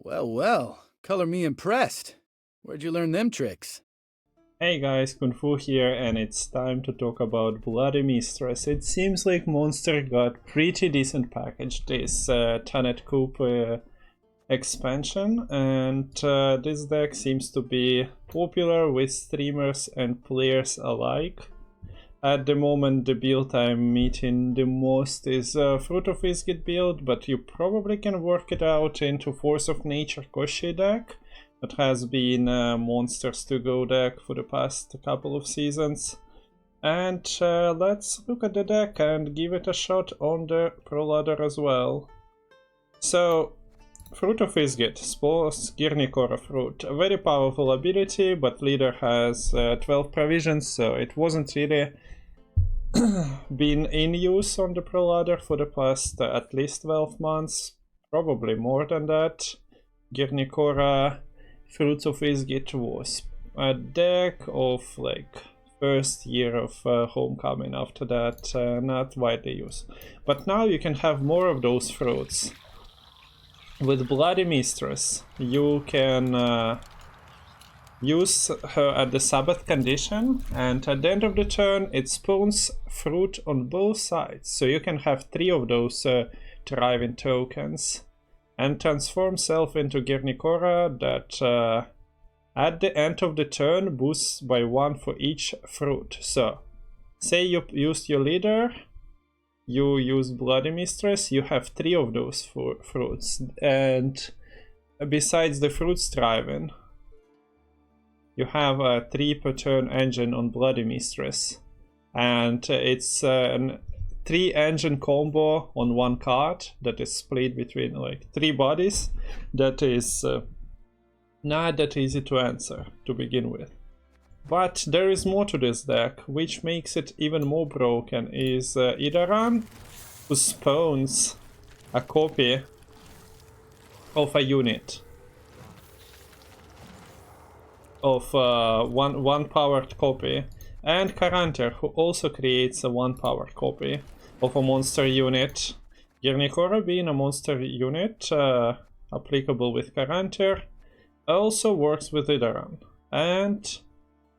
Well, well, color me impressed. Where'd you learn them tricks? Hey guys, Kung Fu here, and it's time to talk about Bloody Mistress. It seems like Monster got pretty decent package this Tannet Coup expansion, and this deck seems to be popular with streamers and players alike. At the moment, the build I'm meeting the most is Fruit of Ysgith build, but you probably can work it out into Force of Nature Koshei deck. That has been Monsters to Go deck for the past couple of seasons. And let's look at the deck and give it a shot on the Pro Ladder as well. So, Fruit of Ysgith, Spores Girnikora Fruit. A very powerful ability, but leader has 12 provisions, so it wasn't really been in use on the Pro Ladder for the past at least 12 months, probably more than that. Girnikora Fruits of Ysgith was a deck of like first year of Homecoming, after that not widely used. But now you can have more of those fruits. With Bloody Mistress you can use her at the Sabbath condition, and at the end of the turn it spawns fruit on both sides, so you can have 3 of those thriving tokens. And transform self into Girnikora that at the end of the turn boosts by 1 for each fruit. So, say you used your leader, you used Bloody Mistress, you have 3 of those fruits. And besides the fruits thriving, you have a 3 per turn engine on Bloody Mistress. And it's an 3 engine combo on 1 card that is split between like 3 bodies. That is not that easy to answer to begin with. But there is more to this deck, which makes it even more broken, is Idaran, who spawns a copy of a unit of one powered copy, and Karanter, who also creates a 1 powered copy of a monster unit. Girnikora being a monster unit applicable with Karanter, also works with Idaran. And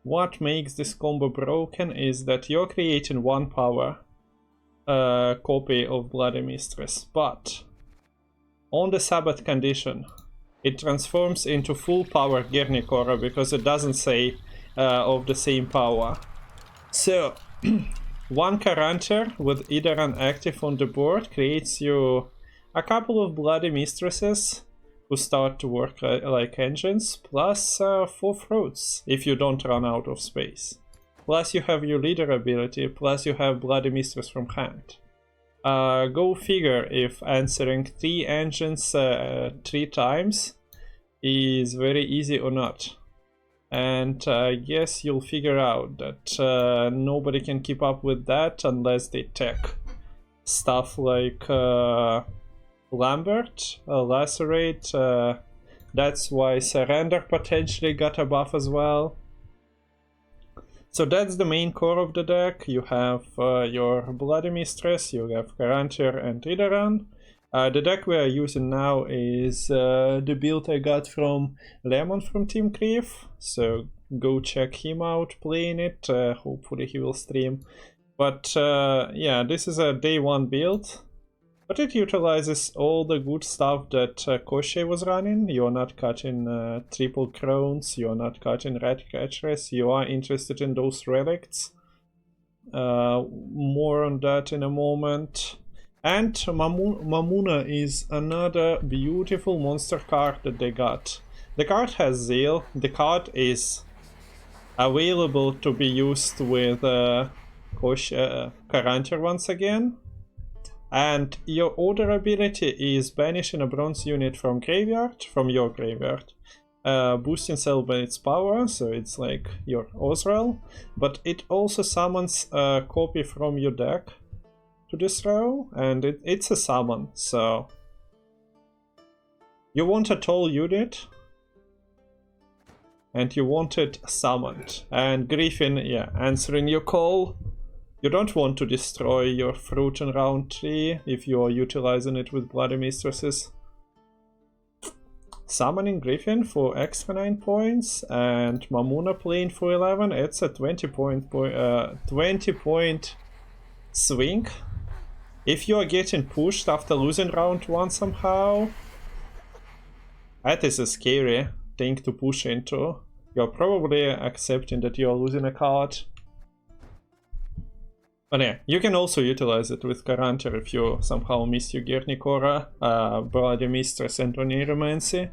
what makes this combo broken is that you're creating 1 power copy of Bloody Mistress, but on the Sabbath condition it transforms into full power Girnikora because it doesn't say of the same power. So 1 Karanter with Idaran active on the board creates you a couple of Bloody Mistresses who start to work like engines, plus 4 fruits if you don't run out of space. Plus you have your leader ability, plus you have Bloody Mistress from hand. Go figure if answering 3 engines 3 times is very easy or not. And I guess you'll figure out that nobody can keep up with that unless they tech stuff like Lambert, Lacerate. That's why Surrender potentially got a buff as well. So that's the main core of the deck. You have your Bloody Mistress, you have Karanter and Idaran. The deck we are using now is the build I got from Lemon from Team Kreve, so go check him out playing it, hopefully he will stream. But yeah, this is a day 1 build, but it utilizes all the good stuff that Koshei was running. You're not cutting triple crowns, you're not cutting red catchers, you are interested in those relicts. More on that in a moment. And Mamuna is another beautiful monster card that they got. The card has Zeal. The card is available to be used with Karanter once again. And your order ability is banishing a bronze unit from your graveyard. Boosting cell by its power, so it's like your Ozrael. But it also summons a copy from your deck to this row, and it's a summon, so you want a tall unit and you want it summoned. And Griffin, yeah, answering your call. You don't want to destroy your fruit in round 3 if you are utilizing it with Bloody Mistresses. Summoning Griffin for extra 9 points and Mamuna playing for 11. It's a 20 point swing. If you are getting pushed after losing round 1 somehow, that is a scary thing to push into. You're probably accepting that you're losing a card. But yeah, you can also utilize it with Karantir if you somehow miss your Girnikora, Bloody Mistress and Oniromancy.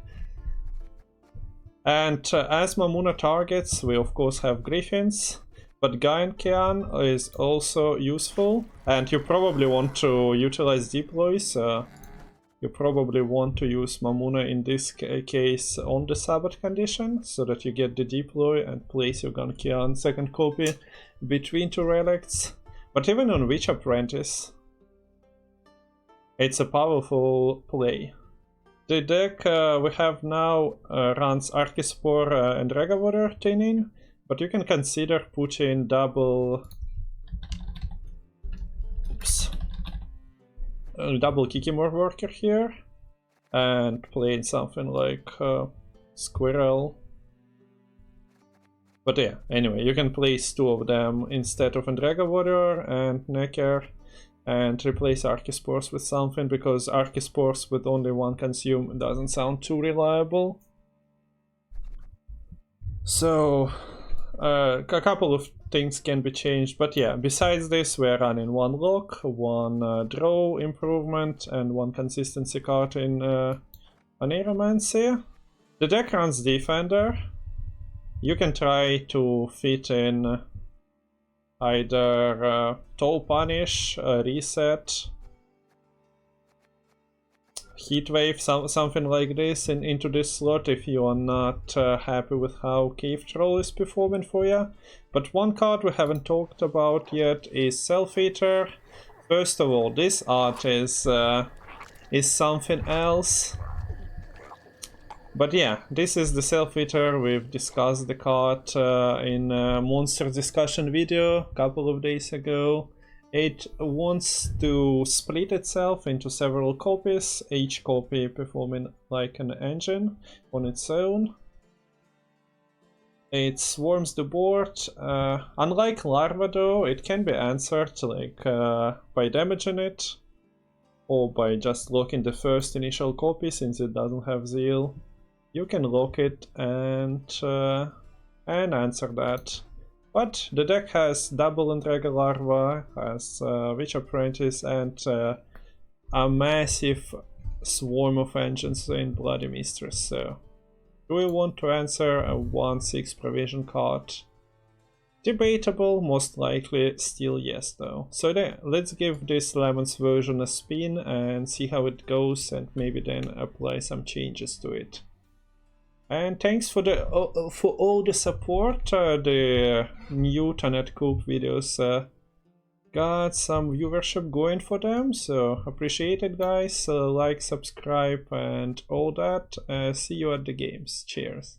And as Mamuna targets, we of course have Griffins, but Gainkian is also useful, and you probably want to utilize deploys. You probably want to use Mamuna in this case on the Sabbath condition, so that you get the deploy and place your Gainkian second copy between 2 relics. But even on Witch Apprentice, it's a powerful play. The deck we have now runs Archispore and Regavator Tinin, but you can consider putting double Kikimor Worker here and playing something like Squirrel. But yeah, anyway, you can place 2 of them instead of Andregawater and Necker and replace Archispores with something, because Archispores with only 1 consume doesn't sound too reliable. So a couple of things can be changed, but yeah, besides this we're running 1 lock, 1 draw improvement and 1 consistency card in Oniromancy. The deck runs Defender. You can try to fit in either Toll Punish, Reset, Heatwave, something like this into this slot if you are not happy with how Cave Troll is performing for you. But one card we haven't talked about yet is Self-Eater. First of all, this art is something else. But yeah, this is the Self-Eater. We've discussed the card in a monster discussion video a couple of days ago. It wants to split itself into several copies, each copy performing like an engine on its own. It swarms the board. Unlike Larva though, it can be answered like by damaging it, or by just locking the first initial copy since it doesn't have Zeal. You can lock it and answer that. But the deck has double Andrega Larva, has Witch Apprentice, and a massive swarm of engines in Bloody Mistress. So, do we want to answer a 1/6 provision card? Debatable, most likely still yes though. So then, let's give this Lemon's version a spin and see how it goes, and maybe then apply some changes to it. And thanks for all the support. The new Tanet Coop videos got some viewership going for them, so appreciate it guys. Like, subscribe and all that. See you at the games. Cheers.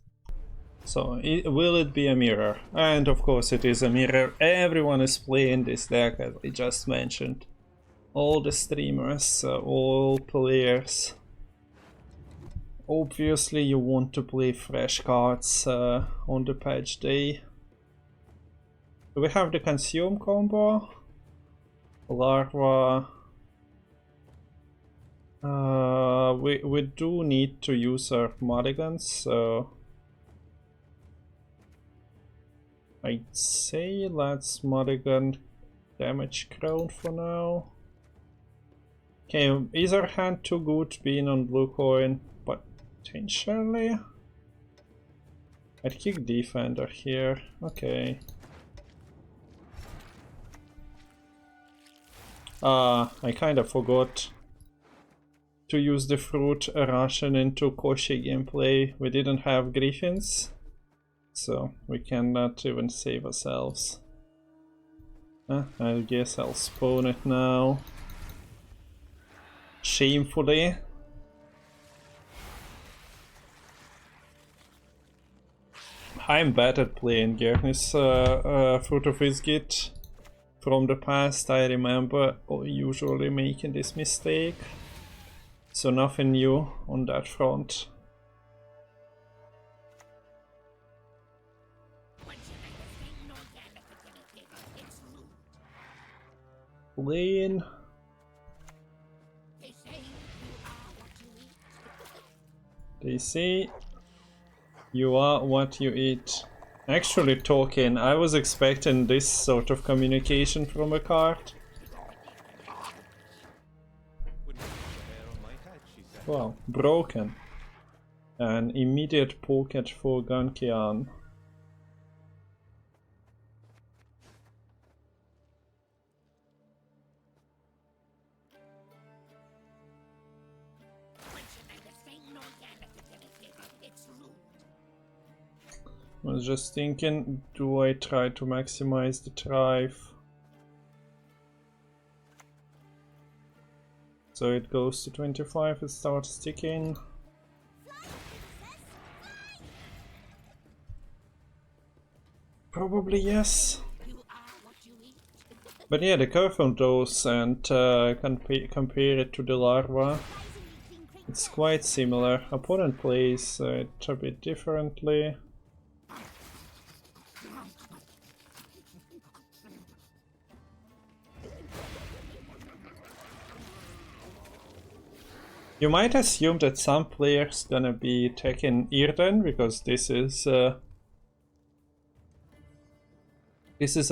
So will it be a mirror? And of course it is a mirror. Everyone is playing this deck as I just mentioned. All the streamers, all players. Obviously you want to play fresh cards on the patch day. Do we have the consume combo? Larva. We do need to use our mulligans, so I'd say let's mulligan damage crown for now. Okay, is our hand too good being on blue coin? Potentially. I'd kick Defender here. Okay. I kinda forgot to use the Fruit Russian into Koshi gameplay. We didn't have Griffins, so we cannot even save ourselves. I guess I'll spawn it now. Shamefully. I'm bad at playing Gernis Fruit of Ysgith. From the past I remember usually making this mistake. So nothing new on that front. Lane. They say you are what you eat. Actually talking, I was expecting this sort of communication from a card. Wow, broken. An immediate pocket for Gankian. I was just thinking, do I try to maximize the drive? So it goes to 25, it starts sticking. Probably yes. But yeah, the curve on those and compare it to the larva. It's quite similar. Opponent plays it a bit differently. You might assume that some players gonna be taking Irden because this is a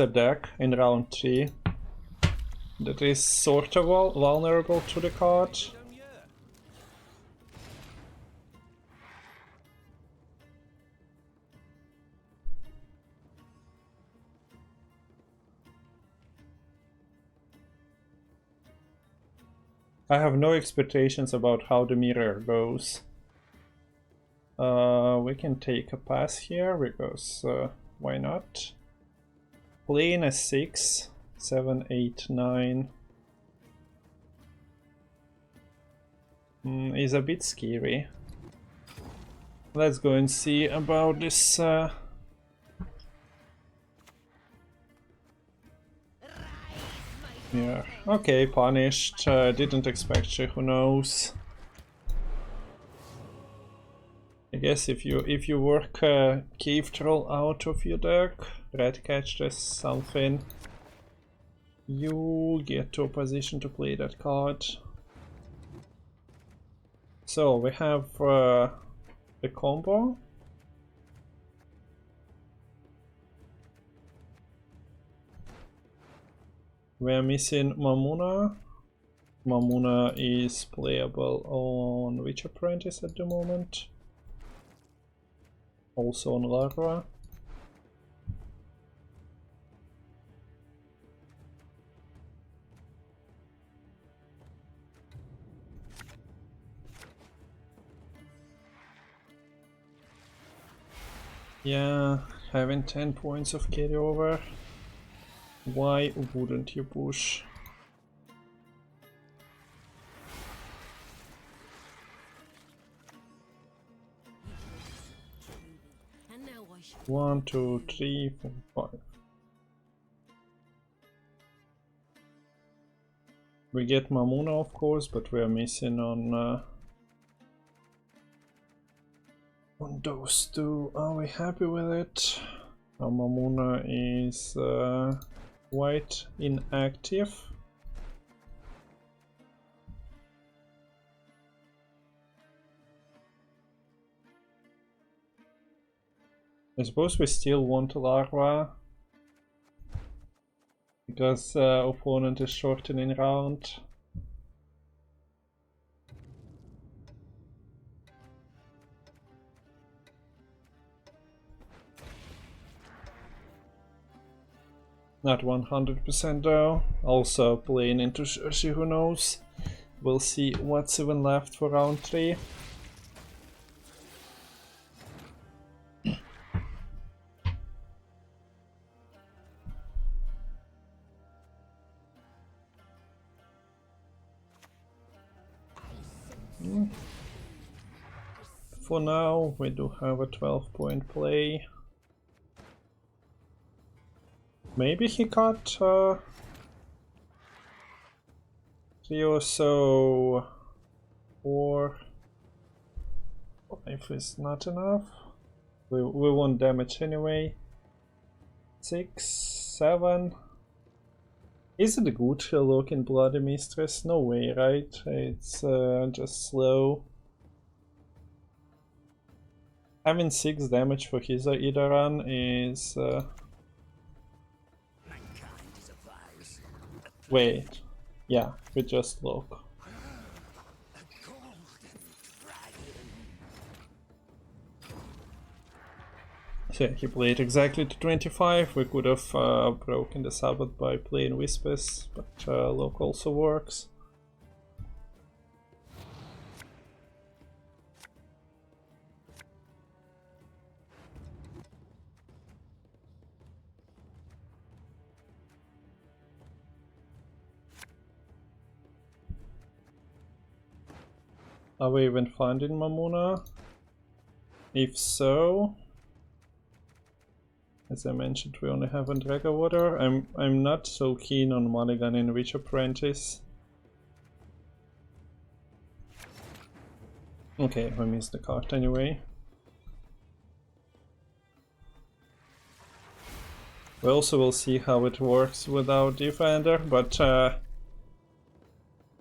deck in round 3 that is sort of vulnerable to the card. I have no expectations about how the mirror goes. We can take a pass here because why not? Playing a 6, 7, 8, 9 is a bit scary. Let's go and see about this. Yeah, okay, punished. Didn't expect you, who knows. I guess if you work Cave Troll out of your deck, Red Catch does something, you get to a position to play that card. So we have the combo. We're missing Mamuna. Mamuna is playable on which apprentice at the moment? Also on Larva. Yeah, having 10 points of carryover. Why wouldn't you push? One, two, three, four, 5. We get Mamuna, of course, but we are missing on those two. Are we happy with it? Our Mamuna is quite inactive. I suppose we still want Larva because opponent is shortening round. Not 100% though. Also playing into Shoshi, who knows. We'll see what's even left for round 3. For now, we do have a 12-point play. Maybe he got 3 or so, 4, 5 is not enough. We won't damage anyway. 6, 7. Is it good to look in Bloody Mistress? No way, right? It's just slow. Having 6 damage for his either run is... Wait. Yeah, we just look. So he played exactly to 25. We could have broken the Sabbath by playing Whispers, but lock also works. Are we even finding Mamuna? If so, as I mentioned, we only have Draga Water. I'm not so keen on Mulligan in Witch Apprentice. Okay, we missed the card anyway. We also will see how it works without Defender, but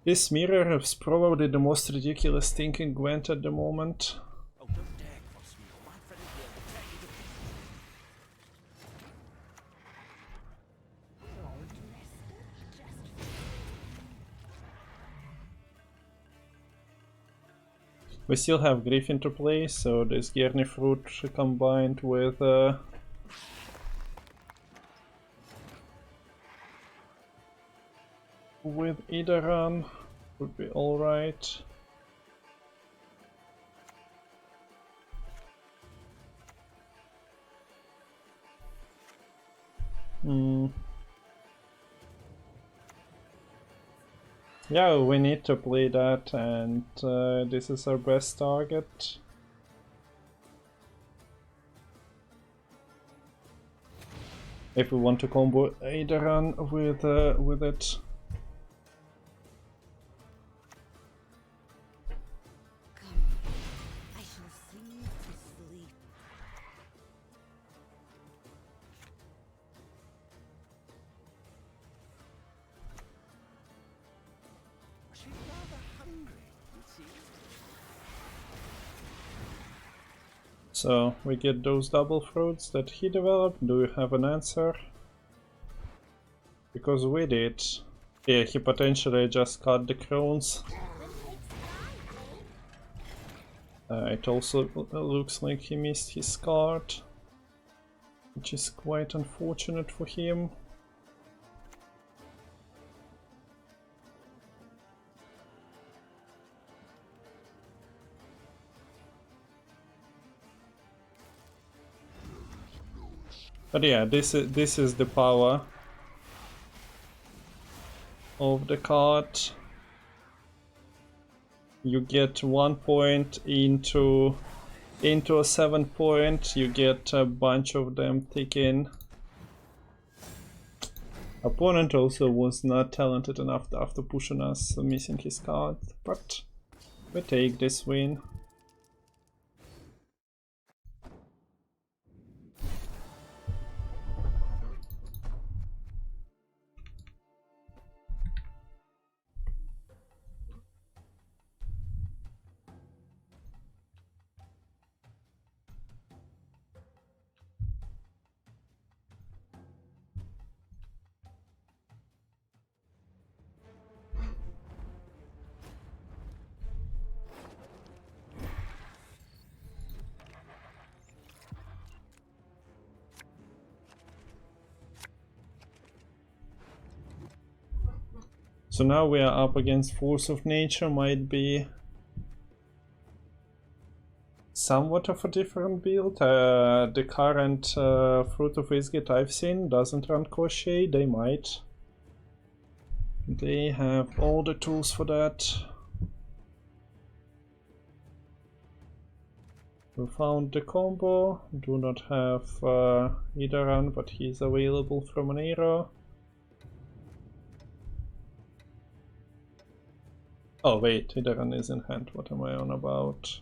this mirror is probably the most ridiculous thing in Gwent at the moment. We still have Griffin to play, so this Gerney Fruit combined with Idaran would be alright. Yeah, we need to play that, and this is our best target. If we want to combo Idaran with it. So we get those double fruits that he developed. Do you have an answer? Because we did. Yeah, he potentially just cut the crones. It also looks like he missed his card, which is quite unfortunate for him. But yeah, this is the power of the card. You get 1 point into a 7 point, you get a bunch of them ticking. Opponent also was not talented enough after pushing us, missing his card, but we take this win. So now we are up against Force of Nature, might be somewhat of a different build. The current Fruit of Ysgith I've seen doesn't run Crochet, they might. They have all the tools for that. We found the combo, do not have Idaran, but he's available from an arrow. Oh wait, Idaran is in hand, what am I on about?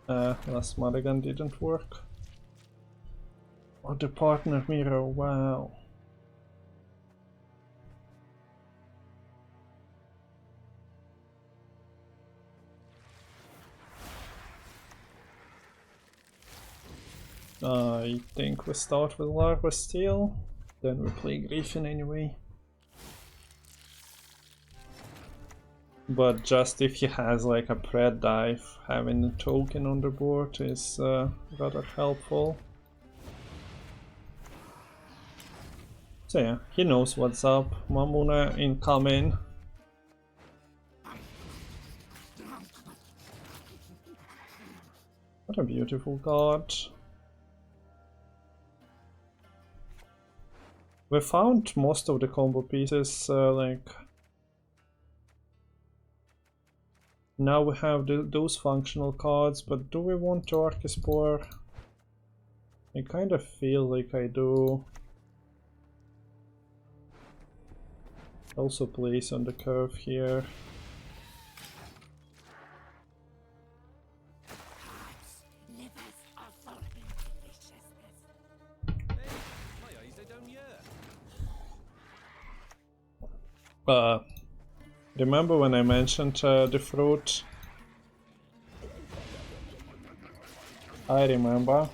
Last Mulligan didn't work. Oh, the partner mirror, wow. I think we start with Larva Steel, then we play Griffin anyway. But just if he has like a pred dive, having a token on the board is rather helpful. So yeah, he knows what's up. Mamuna incoming. What a beautiful card. We found most of the combo pieces, like... Now we have those functional cards, but do we want to Archispore? I kind of feel like I do. Also place on the curve here. Remember when I mentioned the fruit? I remember.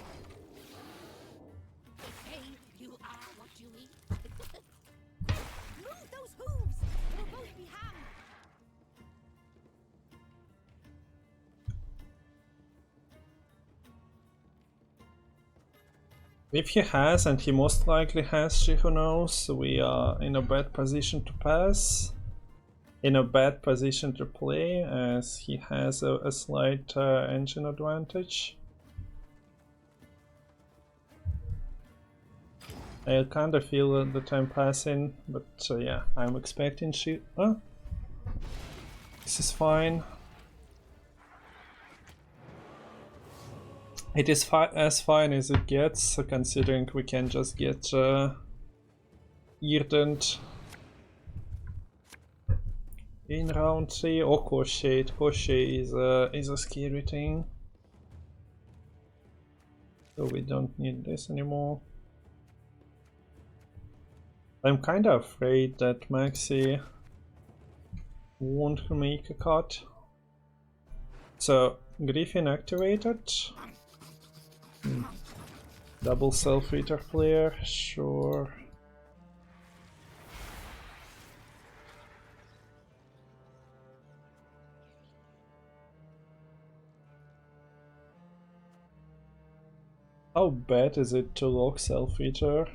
If he has, and he most likely has, she who knows, we are in a bad position to pass. In a bad position to play, as he has a slight engine advantage. I kind of feel the time passing, but yeah, I'm expecting she... Oh, this is fine. It is as fine as it gets, considering we can just get Erdent in round 3. Or Koshade. Koshade is a scary thing. So we don't need this anymore. I'm kind of afraid that Maxi won't make a cut. So Griffin activated. Double Self-Eater player, sure. How bad is it to lock Self-Eater?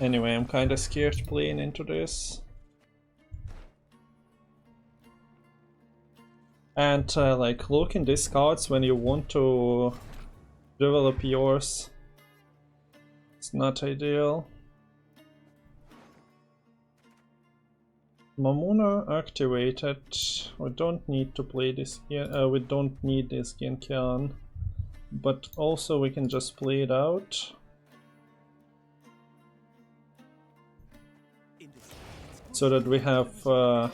Anyway, I'm kinda scared playing into this. And like looking these cards when you want to develop yours, it's not ideal. Mamuna activated. We don't need to play this. We don't need this Genkian, but also we can just play it out. So that we have a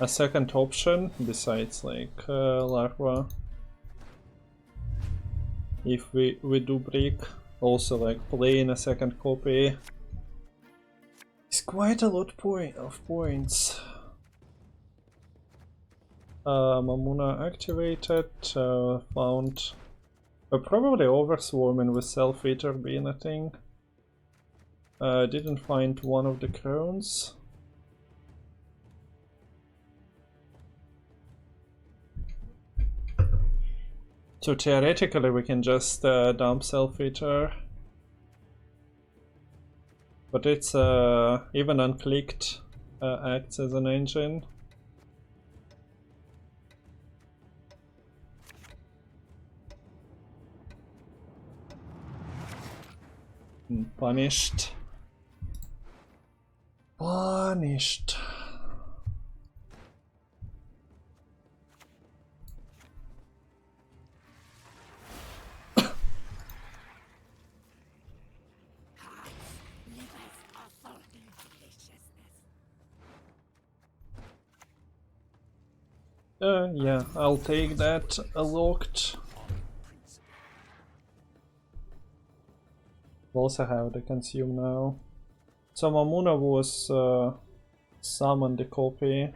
second option besides like Larva. If we do break, also like playing a second copy is quite a lot of points. Mamuna activated, found probably overswarming with Self-Eater being a thing. Didn't find one of the crones. So theoretically we can just dump Self-Eater. But it's even unclicked acts as an engine. Punished. Punished. Yeah, I'll take that locked. We also have the consume now. So Mamuna was summoned the copy.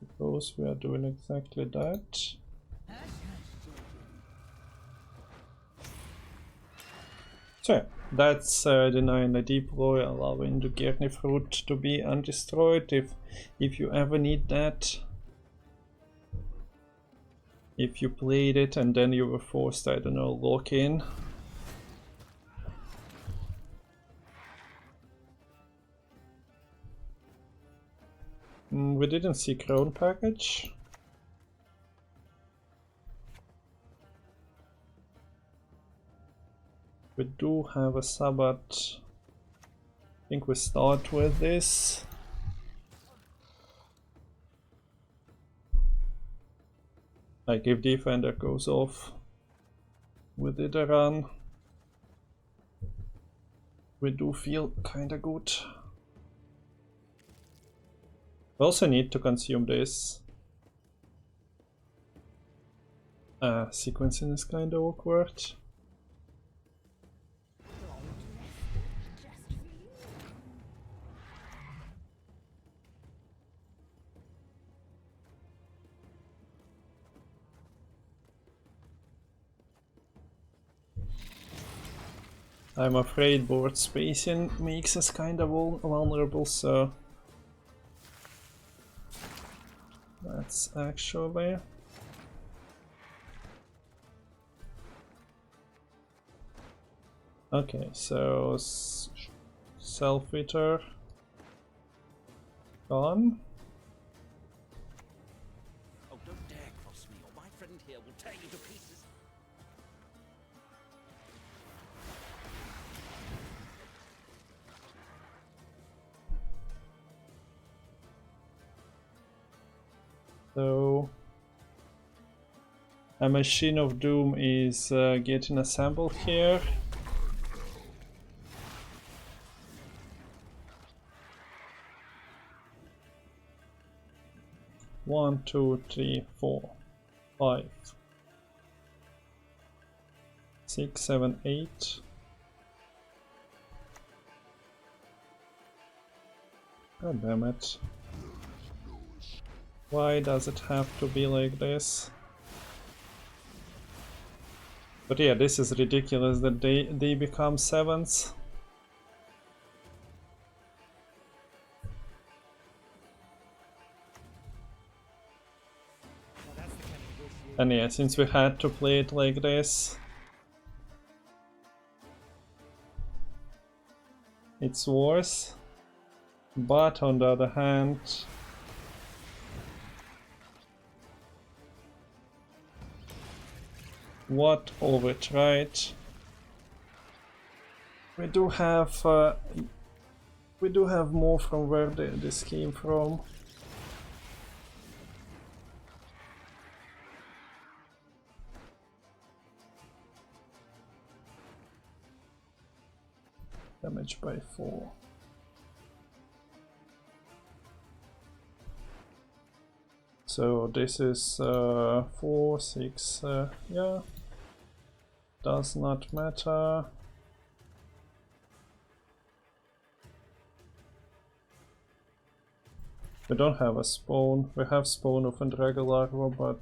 Suppose we are doing exactly that. So that's denying the deploy, allowing the Gerney fruit to be undestroyed if you ever need that. If you played it and then you were forced, I don't know, lock in. We didn't see Crown package. We do have a Sabbath. I think we start with this. Like if Defender goes off, we did a run. We do feel kinda good. We also need to consume this. Sequencing is kinda awkward. I'm afraid board spacing makes us kinda vulnerable, so that's actually... Okay, so Self-Eater gone. Oh, don't dare cross me, or my friend here will tear you to pieces. So a Machine of Doom is getting assembled here. One, two, three, 4, 5, 6, 7, 8. God damn it. Why does it have to be like this? But yeah, this is ridiculous that they become 7s. And yeah, since we had to play it like this, it's worse. But on the other hand, what of it, right? We do have more from where this came from. Damage by 4. So this is 4, 6, yeah, does not matter. We don't have a spawn. We have spawn of Andrega larva, but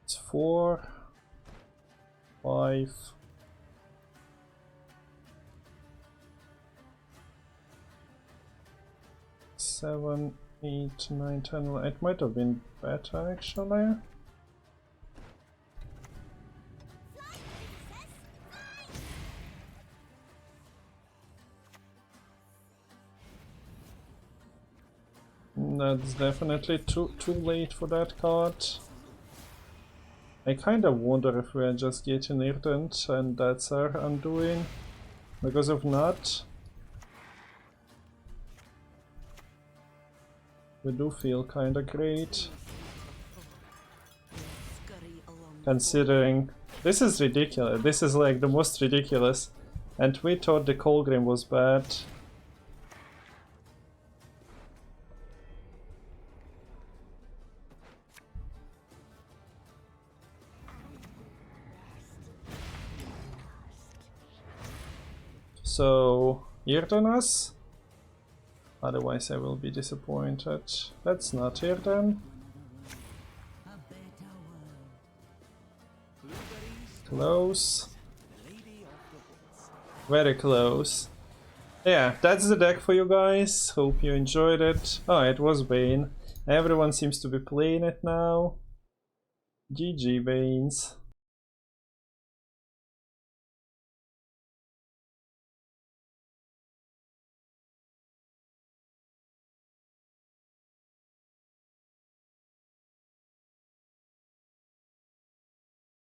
it's 4, 5. 7, 8, 9, 10. It might have been better actually. That's definitely too late for that card. I kinda wonder if we are just getting irritant and that's our undoing. Because if not, we do feel kinda great. Considering this is ridiculous. This is like the most ridiculous. And we thought the Colgrim was bad. So, Irdenas? Otherwise I will be disappointed. That's not Irden. Close. Very close. Yeah, that's the deck for you guys. Hope you enjoyed it. Oh, it was Bane. Everyone seems to be playing it now. GG, Banes.